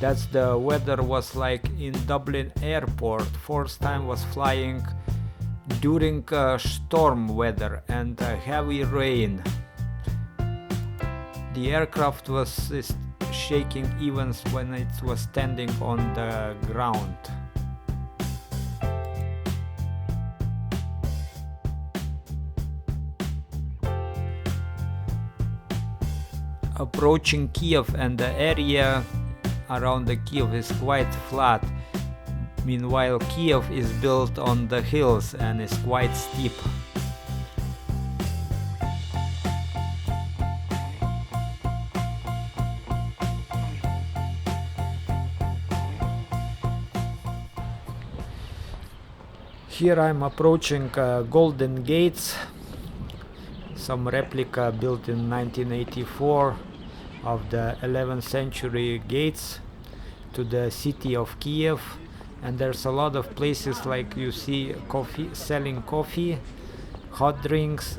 That's the weather was like in Dublin airport. First time was flying during storm weather and heavy rain. The aircraft was shaking even when it was standing on the ground. Approaching Kyiv, and the area around the Kyiv is quite flat. Meanwhile, Kyiv is built on the hills and is quite steep. Here I'm approaching Golden Gates, some replica built in 1984 of the 11th century gates to the city of Kyiv. And there's a lot of places like you see coffee, selling coffee, hot drinks,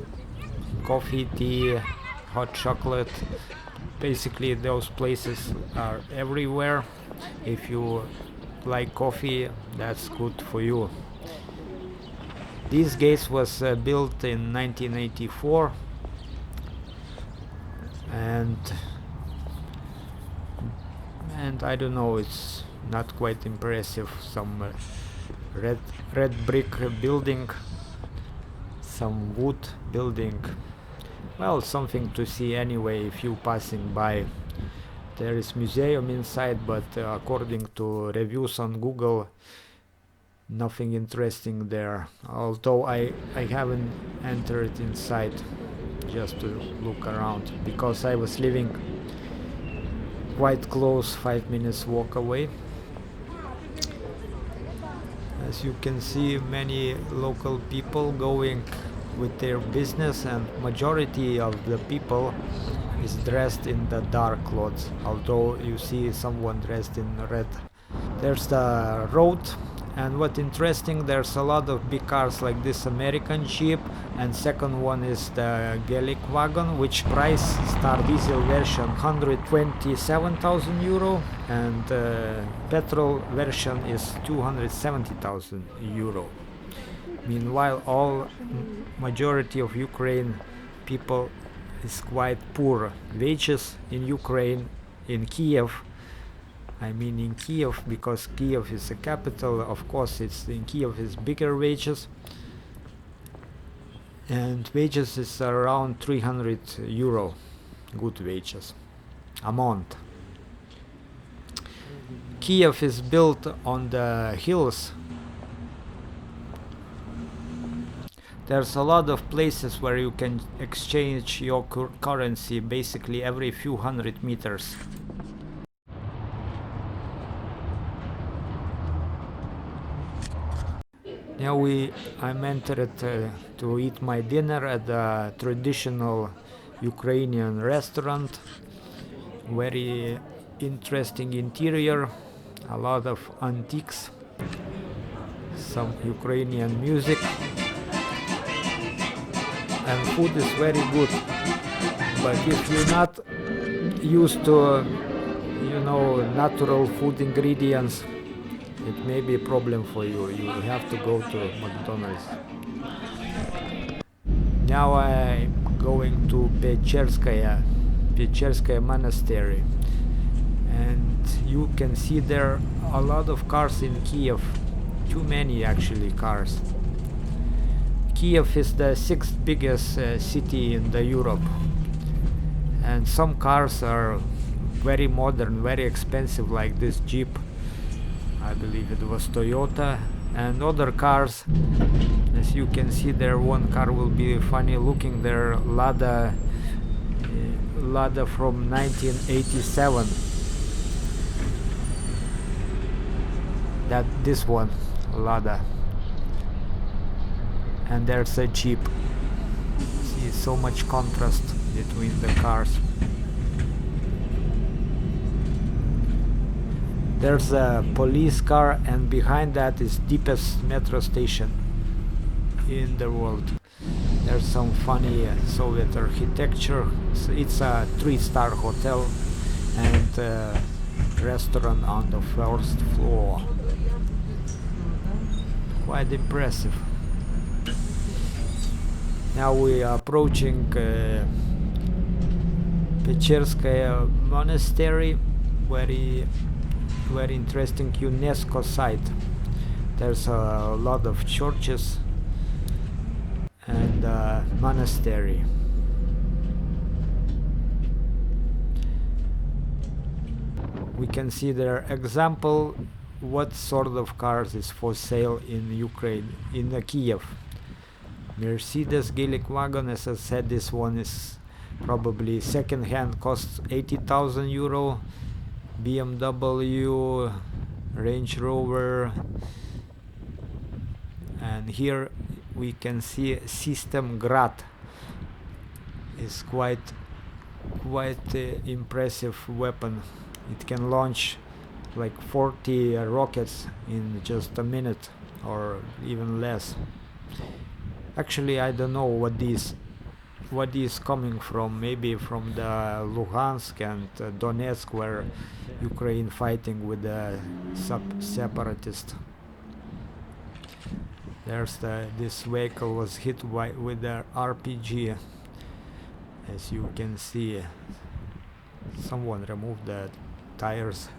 coffee, tea, hot chocolate. Basically those places are everywhere. If you like coffee, that's good for you. This gate was built in 1984, and I don't know, it's not quite impressive. Some red brick building, some wood building. Well, something to see anyway if you passing by. There is museum inside, but according to reviews on Google, nothing interesting there. Although I haven't entered inside just to look around, because I was living quite close, 5 minutes walk away. As you can see, many local people going with their business, and majority of the people is dressed in the dark clothes, although you see someone dressed in red. There's the road, and what interesting, there's a lot of big cars like this American Jeep, and second one is the Gallic wagon, which price start diesel version 127,000 euro, and petrol version is 270,000 euro. Meanwhile, all majority of Ukraine people is quite poor. Wages in Ukraine, in Kyiv, I mean in Kyiv, because Kyiv is the capital, of course it's in Kyiv is bigger wages, and wages is around 300 euro, good wages, a month. Kyiv is built on the hills. There's a lot of places where you can exchange your currency basically every few hundred meters. Now I'm entered to eat my dinner at a traditional Ukrainian restaurant. Very interesting interior, a lot of antiques, some Ukrainian music, and food is very good. But if you're not used to, natural food ingredients, it may be a problem for you. You have to go to McDonald's. Now I'm going to Peczerskaya Monastery, and you can see there a lot of cars in Kyiv. Too many actually cars. Kyiv is the 6th biggest city in the Europe, and some cars are very modern, very expensive, like this Jeep. I believe it was Toyota, and other cars, as you can see there, one car will be funny looking there, Lada from 1987. This one, Lada. And there's a Jeep. See, so much contrast between the cars. There's a police car, and behind that is deepest metro station in the world. There's some funny Soviet architecture. It's a 3-star hotel, and restaurant on the first floor. Quite impressive. Now we are approaching Pecherskaya monastery, very interesting UNESCO site. There's a lot of churches and monastery. We can see their example what sort of cars is for sale in Ukraine, in Kyiv. Mercedes Gelik wagon, as I said, this one is probably second hand, costs 80,000 euro. BMW, Range Rover, and here we can see System Grad is quite impressive weapon. It can launch like 40 rockets in just a minute or even less. Actually, I don't know what is coming from. Maybe from the Luhansk and Donetsk, where Ukraine fighting with the separatists. There's this vehicle was hit with the RPG. As you can see, someone removed the tires.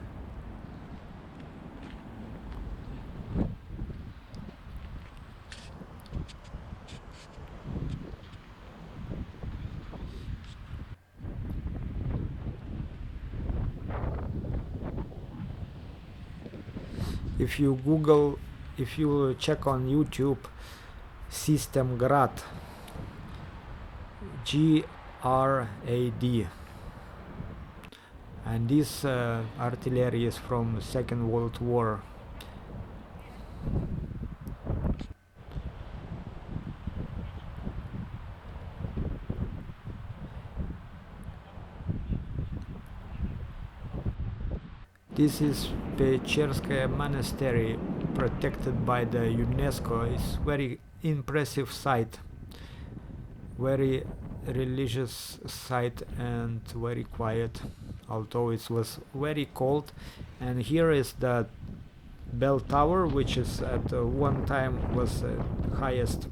If you check on YouTube, System Grad, GRAD, and this artillery is from Second World War. This is Pecherskaya monastery, protected by the UNESCO. It's very impressive site, very religious site and very quiet, although it was very cold. And here is the bell tower, which is at one time was highest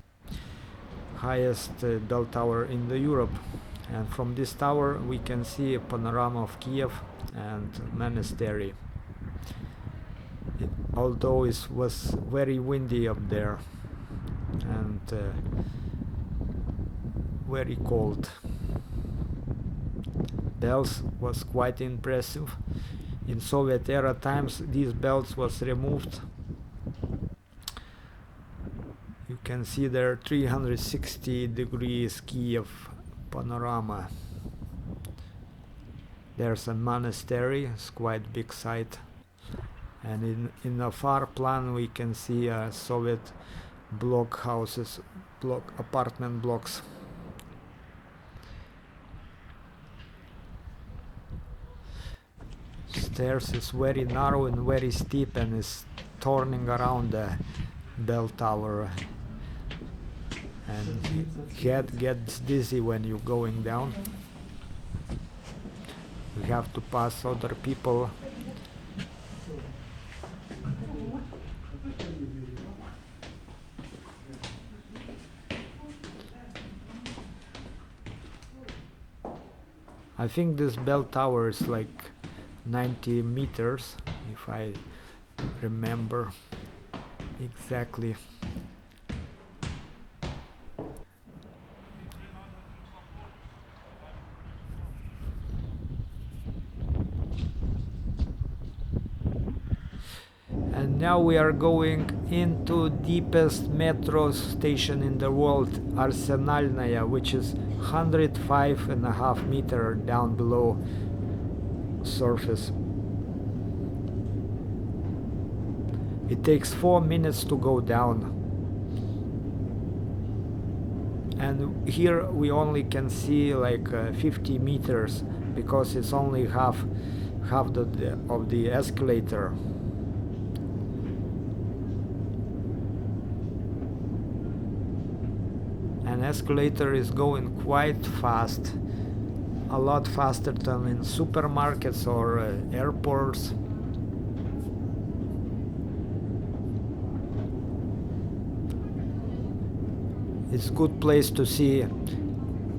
bell tower in the Europe. And from this tower we can see a panorama of Kyiv and monastery. Although it was very windy up there and very cold. Bells was quite impressive. In Soviet era times these bells was removed. You can see there 360 degrees Kyiv panorama. There's a monastery, it's quite big site, and in a far plan we can see Soviet apartment blocks. Stairs is very narrow and very steep and is turning around the bell tower, and head gets dizzy when you're going down. You have to pass other people. I think this bell tower is like 90 meters, if I remember exactly. And now we are going into deepest metro station in the world, Arsenalnaya, which is 105.5 meters down below surface. It takes 4 minutes to go down, and here we only can see like 50 meters because it's only half of the escalator. An escalator is going quite fast a lot faster than in supermarkets or airports. It's a good place to see.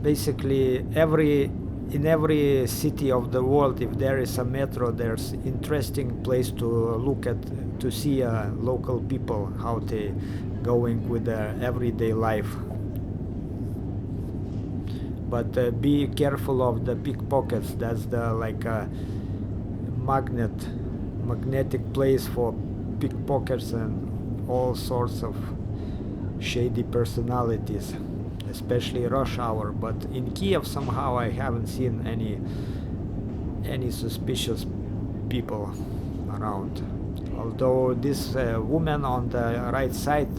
Basically, in every city of the world, if there is a metro, there's interesting place to look at, to see local people, how they going with their everyday life. But be careful of the pickpockets. That's the magnetic place for pickpockets and all sorts of shady personalities, especially rush hour. But in Kyiv somehow I haven't seen any suspicious people around. Although this woman on the right side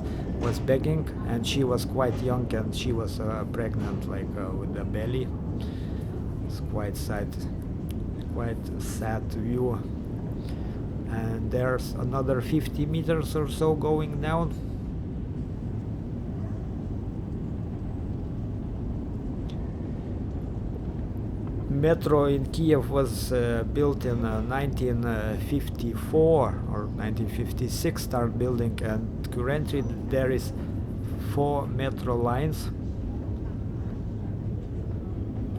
was begging, and she was quite young, and she was pregnant, with the belly. It's quite sad view. And there's another 50 meters or so going down. Metro in Kyiv was built in 1954 or 1956, start building, and currently there is 4 metro lines.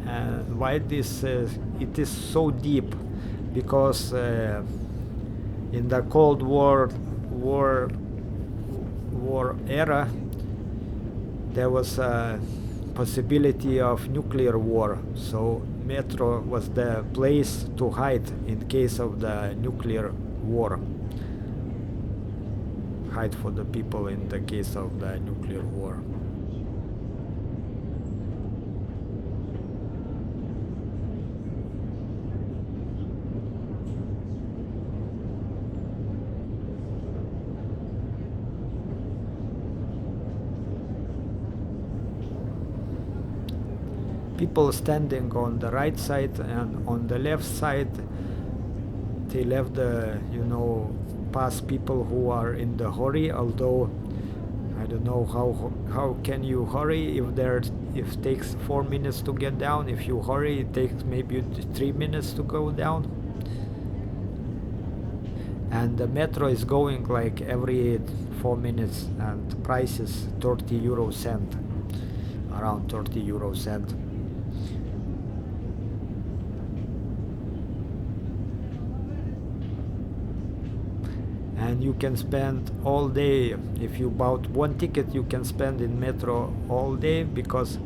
And why this? It is so deep because in the Cold War era there was a possibility of nuclear war. So metro was the place to hide in case of the nuclear war. Hide for the people in the case of the nuclear war. People standing on the right side and on the left side, they left past people who are in the hurry. Although I don't know how can you hurry if it takes 4 minutes to get down. If you hurry, it takes maybe 3 minutes to go down. And the metro is going like every 4 minutes, and price is 30 euro cent, around 30 euro cent. And you can spend all day. If you bought one ticket, you can spend in metro all day, because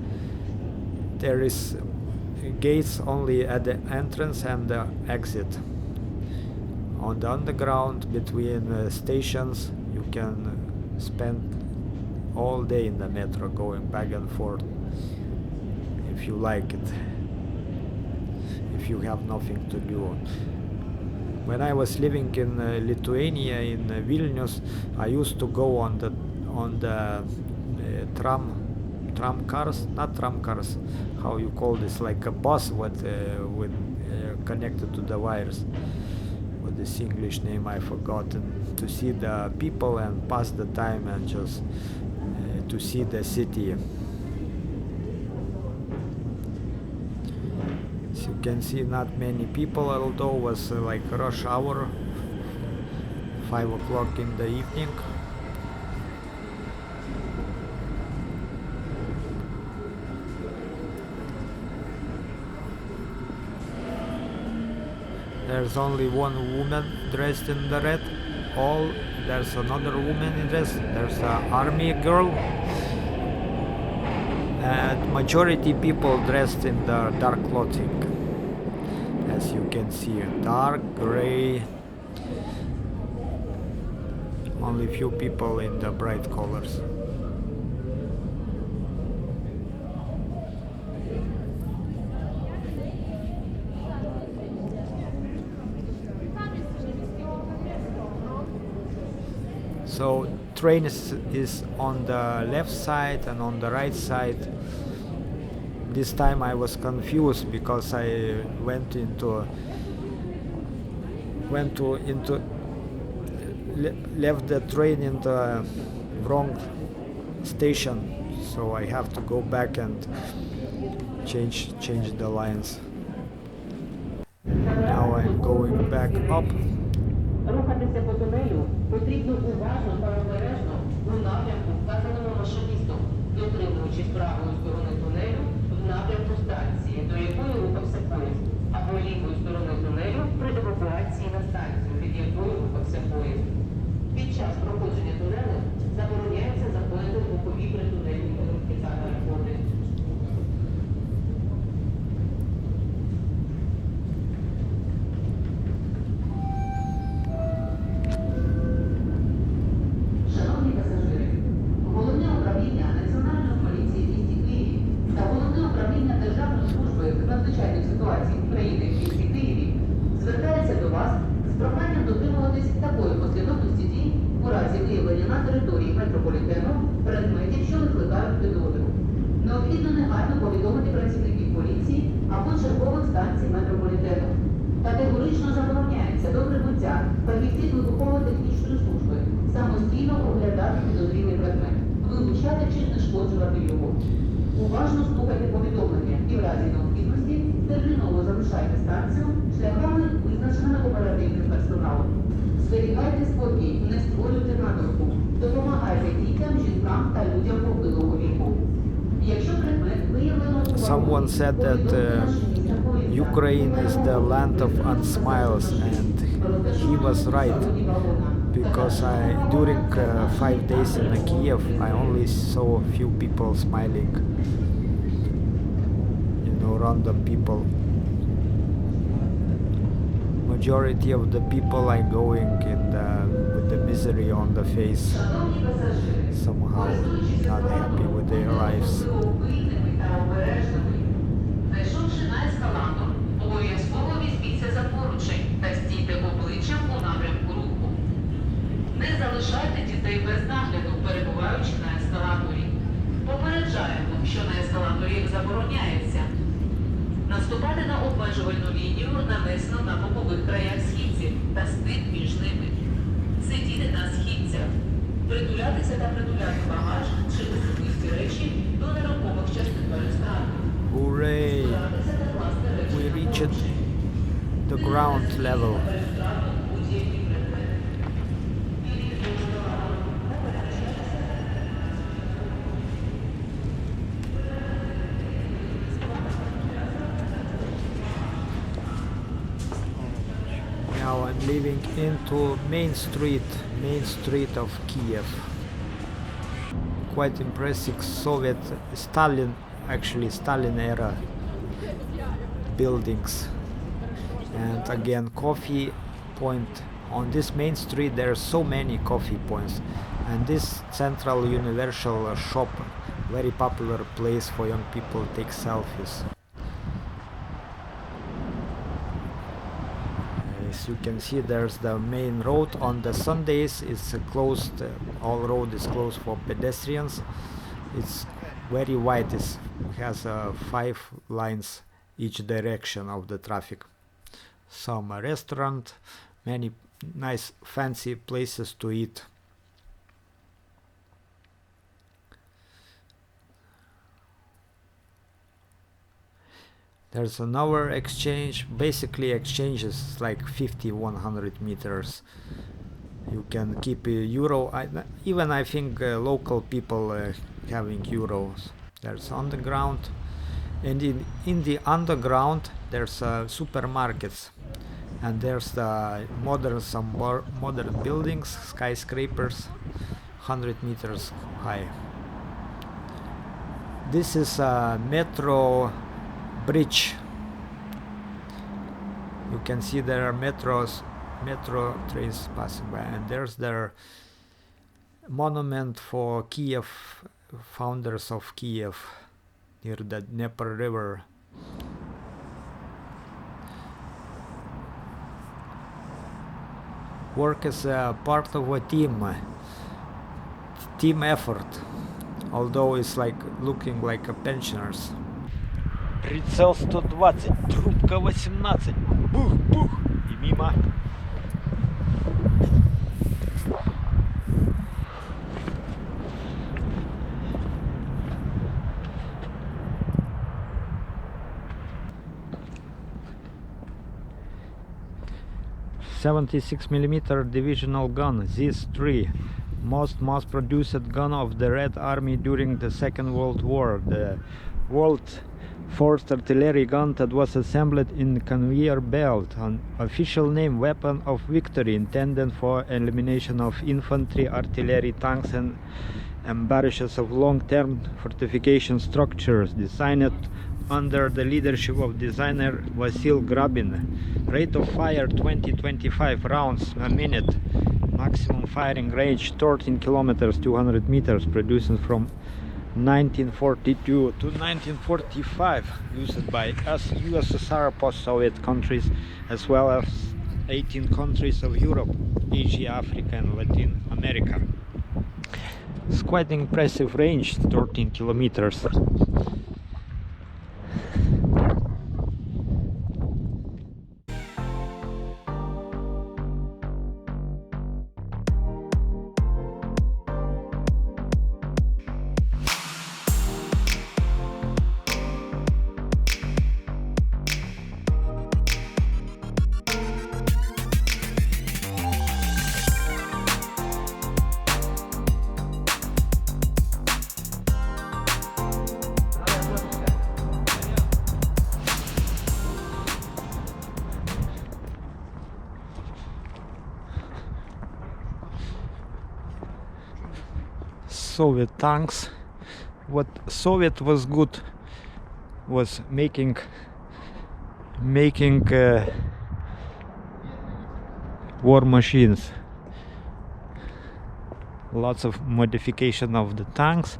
there is gates only at the entrance and the exit. On the underground between stations, you can spend all day in the metro, going back and forth, if you like it, if you have nothing to do. When I was living in Lithuania, in Vilnius, I used to go on the tram cars, not tram cars, how you call this, like a bus with connected to the wires. What this English name I forgotten, to see the people and pass the time and just to see the city. As you can see, not many people, although it was like rush hour, 5 o'clock in the evening. There's only one woman dressed in the red. There's another woman in dress. There's an army girl. And majority people dressed in the dark clothing. As you can see, dark gray. Only few people in the bright colors. So train is on the left side and on the right side. This time I was confused because I left the train in the wrong station, so I have to go back and change the lines. going back up. Рухатися по тунелю потрібно уважно та обережно у напрямку, вказаному машиністом, дотримуючись правої сторони тунелю в напрямку станції, до якої рухався поїзд, або лівої сторони тунелю при евакуації на станцію, від якої рухався поїзд. Під час проходження тунелю забороняється заходити в бокові притунельні та переходи. Шановні пасажири, Головне управління Національної поліції в місті Києві та Головне управління Державної служби з надзвичайних ситуацій України в місті Києві звертається до вас з проханням дотримуватись такої послідовності дій у разі виявлення на території метрополітену предметів, що викликають підозру. Необхідно негайно повідомити працівників поліції або чергових станцій метрополітену. Категорично забороняється до прибуття фахівців вибухово-технічної служби самостійно оглядати підозрілий предмет, вилучати чи знешкоджувати його. Уважно слухайте повідомлення і в разі необхідності терміново залишайте станцію шляхами, визначеними оперативним персоналом. Зберігайте спокій, не створюйте надлишку, допомагайте дітям, жінкам та людям похилого віку. Якщо предмет виявлено у Someone said that Ukraine is the land of unsmiles, and he was right, because during 5 days in Kyiv I only saw a few people smiling, random people. Majority of the people are going with the misery on the face, somehow not happy with their lives. Зайшовши на ескалатор, обов'язково візьміться за поручень та стійте обличчям у напрямку руху. Не залишайте дітей без нагляду, перебуваючи на ескалаторі. Попереджаємо, що на ескалаторі забороняється наступати на обмежувальну лінію, нанесену на бокових краях східців та стик між ними. Сидіти на східцях. Притулятися та притуляти багаж чи особисті речі до нерухомих частин перестану. Hooray! We reached the ground level. Now I'm leaving into main street of Kyiv. Quite impressive Soviet Stalin era buildings. And again, coffee point. On this main street there are so many coffee points, and this central universal shop, very popular place for young people to take selfies. As you can see, there's the main road. On the Sundays it's closed, all road is closed for pedestrians. It's very wide, it has 5 lines each direction of the traffic. Some restaurant, many nice fancy places to eat. There's another exchange, basically exchanges like 50-100 meters. You can keep a euro, even I think local people having euros. There's underground, and in the underground there's supermarkets, and there's some modern buildings, skyscrapers, 100 meters high. This is a metro bridge. You can see there are metro trains passing by, and there's their monument for Kyiv, founders of Kyiv, near the Dnieper River. Work is a part of a team effort, although it's like looking like a pensioners. Прицел 120, трубка 18, бух-бух и мимо. 76mm divisional gun ZIS-3, most mass-produced gun of the Red Army during the Second World War. The world's first artillery gun that was assembled in conveyor belt, an official name weapon of victory, intended for elimination of infantry, artillery, tanks and barrages of long-term fortification structures, designed under the leadership of designer Vasil Grabin. Rate of fire 20-25 rounds a minute. Maximum firing range 13 kilometers 200 meters. Produced from 1942 to 1945. Used by USSR post-Soviet countries as well as 18 countries of Europe, Asia, Africa and Latin America. It's quite impressive range, 13 kilometers. Soviet tanks. What Soviet was good was making war machines. Lots of modification of the tanks,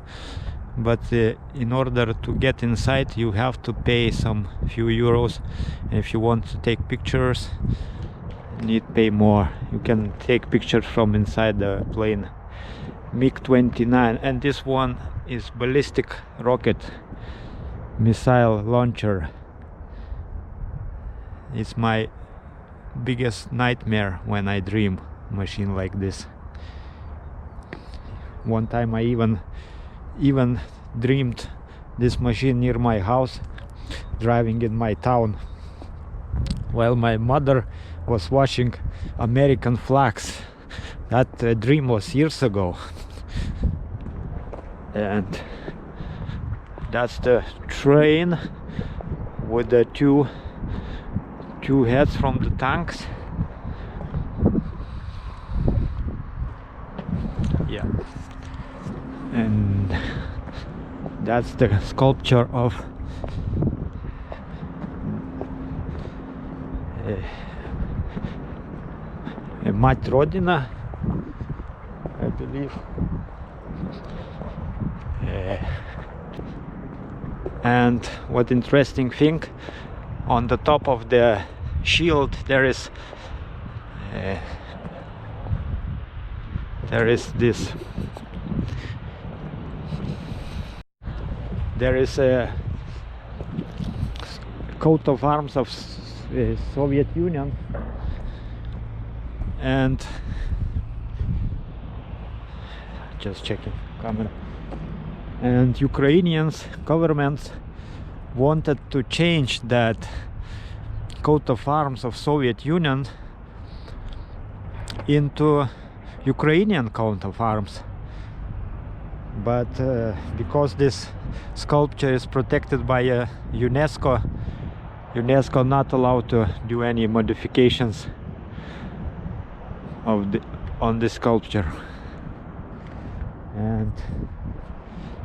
but in order to get inside you have to pay some few euros. If you want to take pictures, you need to pay more. You can take pictures from inside the plane. MiG-29, and this one is ballistic rocket missile launcher. It's my biggest nightmare when I dream machine like this. One time I even dreamed this machine near my house, driving in my town while my mother was washing American flags. That dream was years ago. And that's the train with the two heads from the tanks. Yeah. And that's the sculpture of Mать Rodina, I believe. And what interesting thing, on the top of the shield there is this. There is a coat of arms of Soviet Union, and just checking camera. And Ukrainians governments wanted to change that coat of arms of Soviet Union into Ukrainian coat of arms, but because this sculpture is protected by UNESCO not allowed to do any modifications on the sculpture. And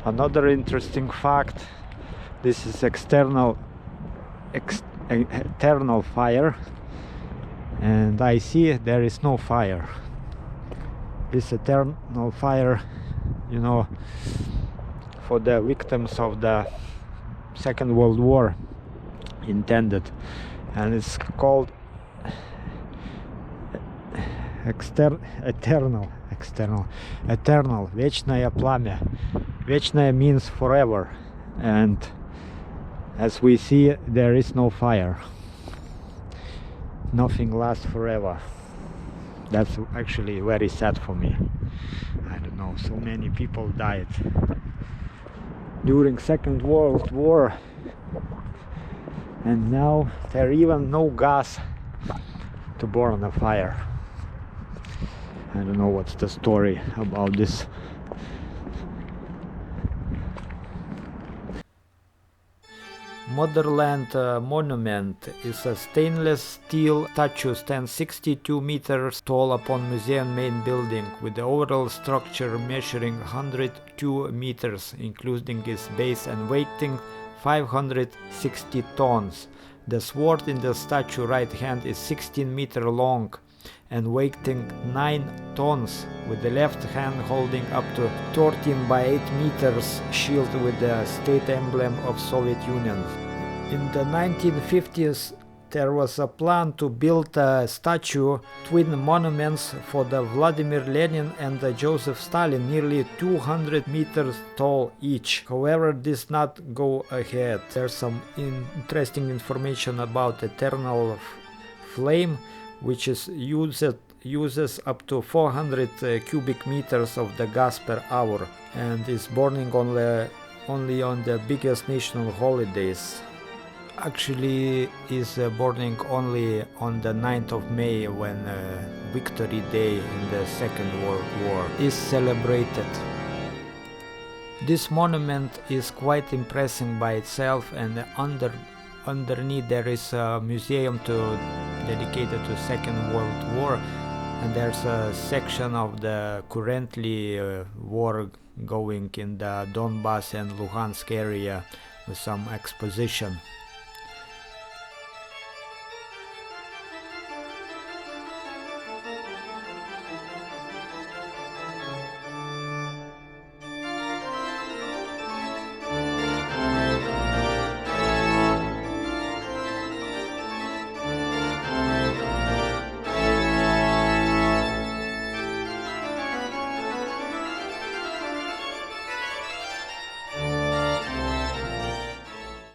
another interesting fact, this is eternal fire, and I see there is no fire. This eternal fire, you know, for the victims of the Second World War intended, and it's called eternal, вечное пламя. Вечное means forever, and as we see, there is no fire. Nothing lasts forever. That's actually very sad for me. I don't know, so many people died during Second World War, and now there even no gas to burn a fire. I don't know what's the story about this. Motherland Monument is a stainless steel statue, stands 62 meters tall upon museum main building, with the overall structure measuring 102 meters, including its base, and weighing 560 tons. The sword in the statue right hand is 16 meters long and weighing 9 tons, with the left hand holding up to 13 by 8 meters shield with the state emblem of Soviet Union. In the 1950s, there was a plan to build a statue, twin monuments for the Vladimir Lenin and the Joseph Stalin, nearly 200 meters tall each. However, this did not go ahead. There's some interesting information about eternal flame, which is uses up to 400 cubic meters of the gas per hour and is burning only on the biggest national holidays. Actually is burning only on the 9th of May, when Victory Day in the Second World War is celebrated. This monument is quite impressive by itself, and underneath there is a museum dedicated to Second World War, and there's a section of the currently war going in the Donbass and Luhansk area with some exposition.